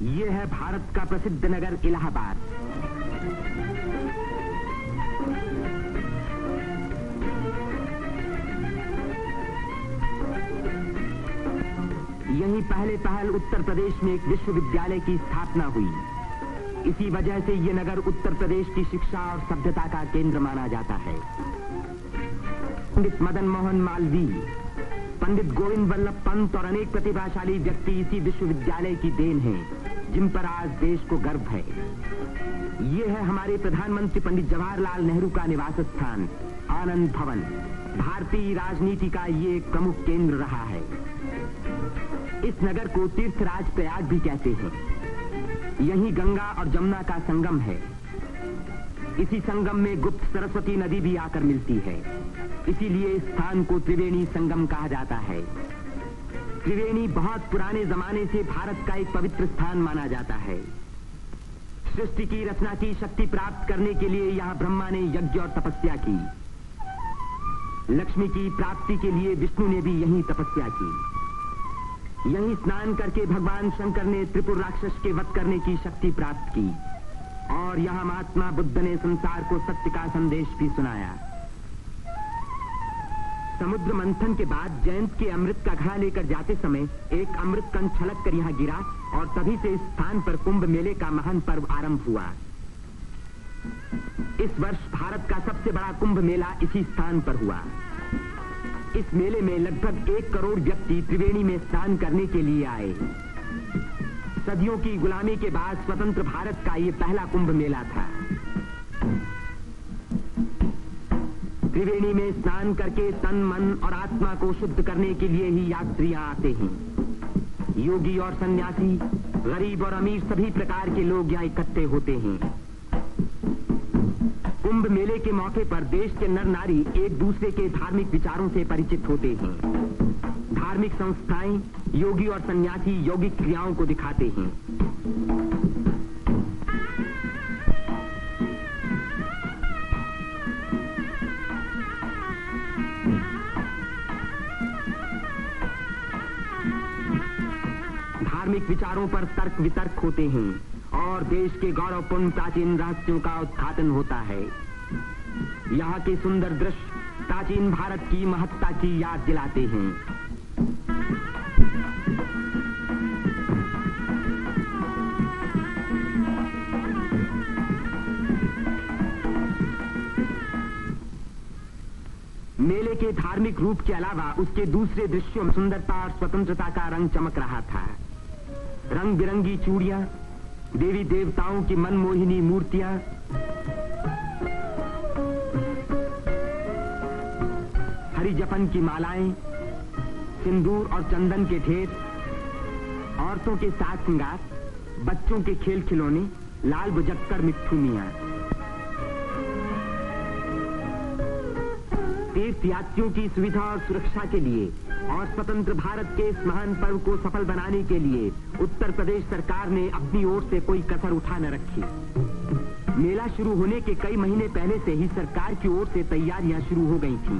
ये है भारत का प्रसिद्ध नगर इलाहाबाद। यहीं पहल उत्तर प्रदेश में एक विश्वविद्यालय की स्थापना हुई। इसी वजह से ये नगर उत्तर प्रदेश की शिक्षा और सभ्यता का केंद्र माना जाता है। पंडित मदन मोहन मालवीय, पंडित गोविंद वल्लभ पंत और अनेक प्रतिभाशाली व्यक्ति इसी विश्वविद्यालय की देन हैं, जिन पर आज देश को गर्व है। ये है हमारे प्रधानमंत्री पंडित जवाहरलाल नेहरू का निवास स्थान, आनंद भवन। भारतीय राजनीति का ये एक प्रमुख केंद्र रहा है। इस नगर को तीर्थराज प्रयाग भी कहते हैं। यहीं गंगा और जमुना का संगम है। इसी संगम में गुप्त सरस्वती नदी भी आकर मिलती है। इसीलिए इस स्थान को त्रिवेणी संगम कहा जाता है। त्रिवेणी बहुत पुराने जमाने से भारत का एक पवित्र स्थान माना जाता है। सृष्टि की रचना की शक्ति प्राप्त करने के लिए यहाँ ब्रह्मा ने यज्ञ और तपस्या की। लक्ष्मी की प्राप्ति के लिए विष्णु ने भी यहीं तपस्या की। यहीं स्नान करके भगवान शंकर ने त्रिपुर राक्षस के वध करने की शक्ति प्राप्त की और यहाँ महात्मा बुद्ध ने संसार को सत्य का संदेश भी सुनाया। समुद्र मंथन के बाद जयंत के अमृत का घड़ा लेकर जाते समय एक अमृत कण छलक कर यहाँ गिरा और तभी से इस स्थान पर कुंभ मेले का महान पर्व आरंभ हुआ। इस वर्ष भारत का सबसे बड़ा कुंभ मेला इसी स्थान पर हुआ। इस मेले में लगभग 1 करोड़ व्यक्ति त्रिवेणी में स्नान करने के लिए आए। सदियों की गुलामी के बाद स्वतंत्र भारत का ये पहला कुंभ मेला था। त्रिवेणी में स्नान करके तन, मन और आत्मा को शुद्ध करने के लिए ही यात्रियां आते हैं। योगी और सन्यासी, गरीब और अमीर सभी प्रकार के लोग यहाँ इकट्ठे होते हैं। कुंभ मेले के मौके पर देश के नर नारी एक दूसरे के धार्मिक विचारों से परिचित होते हैं। धार्मिक संस्थाएं योगी और सन्यासी यौगिक क्रियाओं को दिखाते हैं। धार्मिक विचारों पर तर्क वितर्क होते हैं और देश के गौरवपूर्ण प्राचीन रहस्यों का उद्घाटन होता है। यहाँ के सुंदर दृश्य प्राचीन भारत की महत्ता की याद दिलाते हैं। मेले के धार्मिक रूप के अलावा उसके दूसरे दृश्यों में सुंदरता और स्वतंत्रता का रंग चमक रहा था। रंग बिरंगी चूड़ियां, देवी देवताओं की मनमोहिनी मूर्तियां, हरी जपन की मालाएं, सिंदूर और चंदन के ढेर, औरतों के साज श्रृंगार, बच्चों के खेल खिलौने, लाल बुझक्कर मिट्ठू मियां। तीर्थ यात्रियों की सुविधा और सुरक्षा के लिए और स्वतंत्र भारत के इस महान पर्व को सफल बनाने के लिए उत्तर प्रदेश सरकार ने अपनी ओर से कोई कसर उठा न रखी। मेला शुरू होने के कई महीने पहले से ही सरकार की ओर से तैयारियां शुरू हो गई थीं।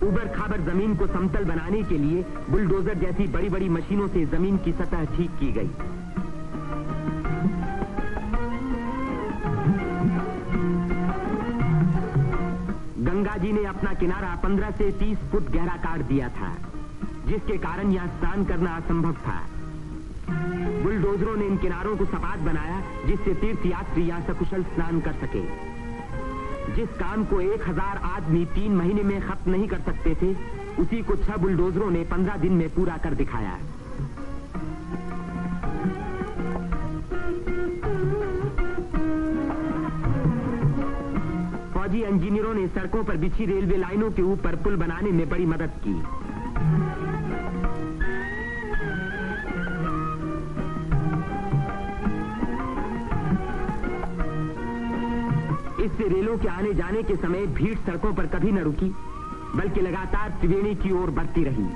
उबड़ खाबड़ जमीन को समतल बनाने के लिए बुलडोजर जैसी बड़ी बड़ी मशीनों से जमीन की सतह ठीक की गई। गंगा जी ने अपना किनारा 15 से 30 फुट गहरा काट दिया था, जिसके कारण यहाँ स्नान करना असंभव था। बुलडोजरों ने इन किनारों को सपाट बनाया, जिससे तीर्थ यात्री यहाँ सकुशल स्नान कर सके। जिस काम को 1000 आदमी 3 महीने में खत्म नहीं कर सकते थे, उसी को 6 बुलडोजरों ने 15 दिन में पूरा कर दिखाया। फौजी इंजीनियरों ने सड़कों पर बिछी रेलवे लाइनों के ऊपर पुल बनाने में बड़ी मदद की। इससे रेलों के आने जाने के समय भीड़ सड़कों पर कभी न रुकी, बल्कि लगातार त्रिवेणी की ओर बढ़ती रही।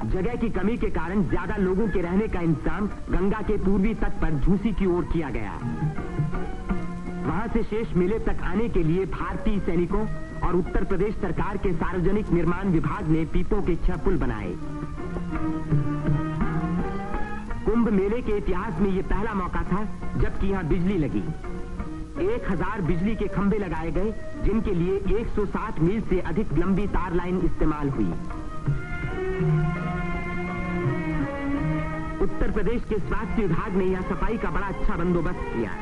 जगह की कमी के कारण ज्यादा लोगों के रहने का इंतजाम गंगा के पूर्वी तट पर झूसी की ओर किया गया। वहां से शेष मेले तक आने के लिए भारतीय सैनिकों और उत्तर प्रदेश सरकार के सार्वजनिक निर्माण विभाग ने पीपों के 6 पुल बनाए। कुंभ मेले के इतिहास में यह पहला मौका था जबकि यहां बिजली लगी। 1000 बिजली के खंभे लगाए गए, जिनके लिए 160 मील से अधिक लंबी तार लाइन इस्तेमाल हुई। उत्तर प्रदेश के स्वास्थ्य विभाग ने यहां सफाई का बड़ा अच्छा बंदोबस्त किया।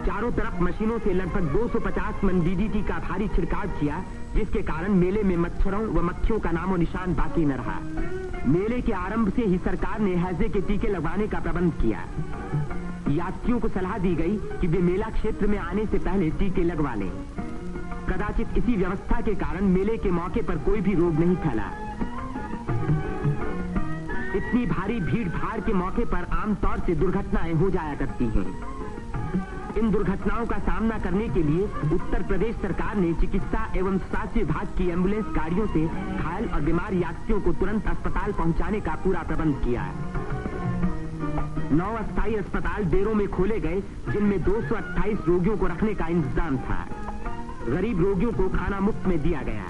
चारों तरफ मशीनों से लगभग 250 मन डीडीटी का भारी छिड़काव किया, जिसके कारण मेले में मच्छरों व मक्खियों का नामो निशान बाकी न रहा। मेले के आरंभ से ही सरकार ने हैजे के टीके लगवाने का प्रबंध किया। यात्रियों को सलाह दी गई कि वे मेला क्षेत्र में आने से पहले टीके लगवा लें। कदाचित इसी व्यवस्था के कारण मेले के मौके पर कोई भी रोग नहीं फैला। इतनी भारी भीड़ भाड़ के मौके पर आमतौर से दुर्घटनाएं हो जाया करती हैं। इन दुर्घटनाओं का सामना करने के लिए उत्तर प्रदेश सरकार ने चिकित्सा एवं स्वास्थ्य विभाग की एम्बुलेंस गाड़ियों से घायल और बीमार यात्रियों को तुरंत अस्पताल पहुंचाने का पूरा प्रबंध किया। 9 अस्थायी अस्पताल डेरों में खोले गए, जिनमें 228 रोगियों को रखने का इंतजाम था। गरीब रोगियों को खाना मुफ्त में दिया गया।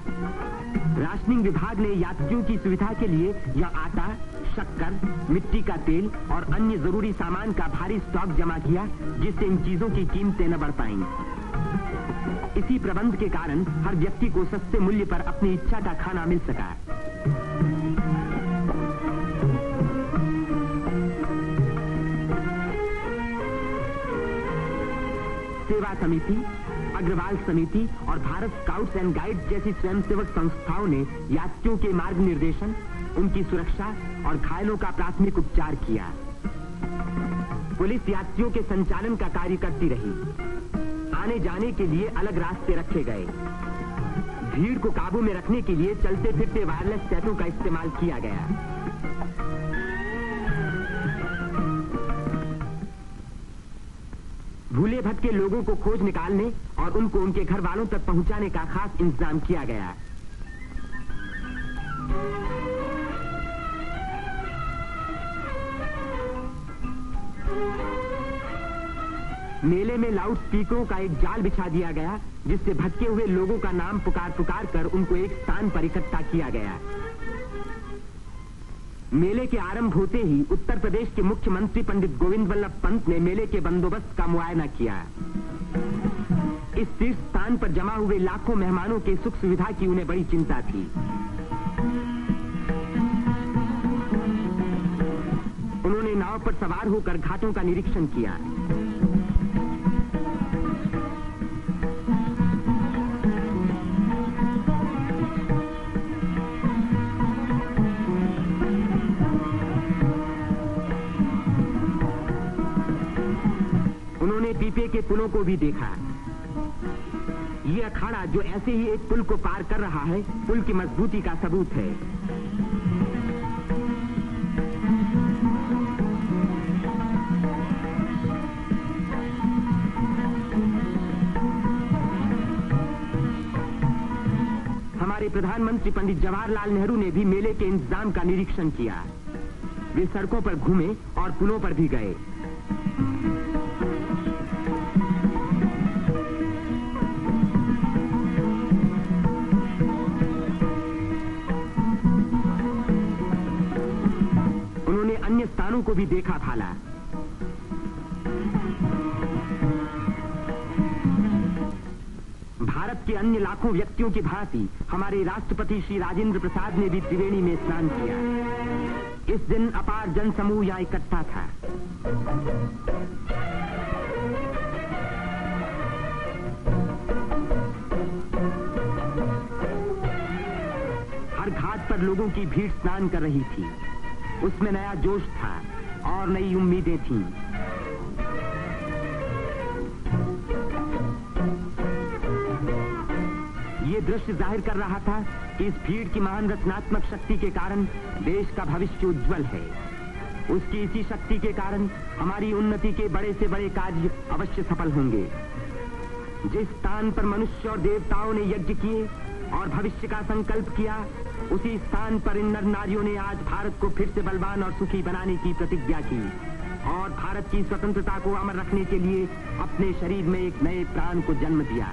राशनिंग विभाग ने यात्रियों की सुविधा के लिए यह आटा, शक्कर, मिट्टी का तेल और अन्य जरूरी सामान का भारी स्टॉक जमा किया, जिससे इन चीजों की कीमतें न बढ़ पाईं। इसी प्रबंध के कारण हर व्यक्ति को सस्ते मूल्य पर अपनी इच्छा का खाना मिल सका। सेवा समिति, अग्रवाल समिति और भारत स्काउट्स एंड गाइड्स जैसी स्वयंसेवक संस्थाओं ने यात्रियों के मार्ग निर्देशन, उनकी सुरक्षा और घायलों का प्राथमिक उपचार किया। पुलिस यात्रियों के संचालन का कार्य करती रही। आने जाने के लिए अलग रास्ते रखे गए। भीड़ को काबू में रखने के लिए चलते फिरते वायरलेस सेटों का इस्तेमाल किया गया। भूले भटके लोगों को खोज निकालने और उनको उनके घर वालों तक पहुंचाने का खास इंतजाम किया गया। मेले में लाउड स्पीकरों का एक जाल बिछा दिया गया, जिससे भटके हुए लोगों का नाम पुकार पुकार कर उनको एक स्थान पर इकट्ठा किया गया। मेले के आरंभ होते ही उत्तर प्रदेश के मुख्यमंत्री पंडित गोविंद वल्लभ पंत ने मेले के बंदोबस्त का मुआयना किया। इस तीर्थ स्थान पर जमा हुए लाखों मेहमानों के सुख सुविधा की उन्हें बड़ी चिंता थी। उन्होंने नाव पर सवार होकर घाटों का निरीक्षण किया। उन्होंने पीपे के पुलों को भी देखा। ये अखाड़ा जो ऐसे ही एक पुल को पार कर रहा है, पुल की मजबूती का सबूत है। हमारे प्रधानमंत्री पंडित जवाहरलाल नेहरू ने भी मेले के इंतजाम का निरीक्षण किया। वे सड़कों पर घूमे और पुलों पर भी गए। उन्होंने अन्य स्थानों को भी देखा भाला। भारत के अन्य लाखों व्यक्तियों की भांति हमारे राष्ट्रपति श्री राजेंद्र प्रसाद ने भी त्रिवेणी में स्नान किया। इस दिन अपार जनसमूह यहां इकट्ठा था। हर घाट पर लोगों की भीड़ स्नान कर रही थी। उसमें नया जोश था और नई उम्मीदें थीं। ये दृश्य जाहिर कर रहा था कि इस भीड़ की महान रचनात्मक शक्ति के कारण देश का भविष्य उज्जवल है। उसकी इसी शक्ति के कारण हमारी उन्नति के बड़े से बड़े कार्य अवश्य सफल होंगे। जिस स्थान पर मनुष्य और देवताओं ने यज्ञ किए और भविष्य का संकल्प किया, उसी स्थान पर इन नर नारियों ने आज भारत को फिर से बलवान और सुखी बनाने की प्रतिज्ञा की और भारत की स्वतंत्रता को अमर रखने के लिए अपने शरीर में एक नए प्राण को जन्म दिया।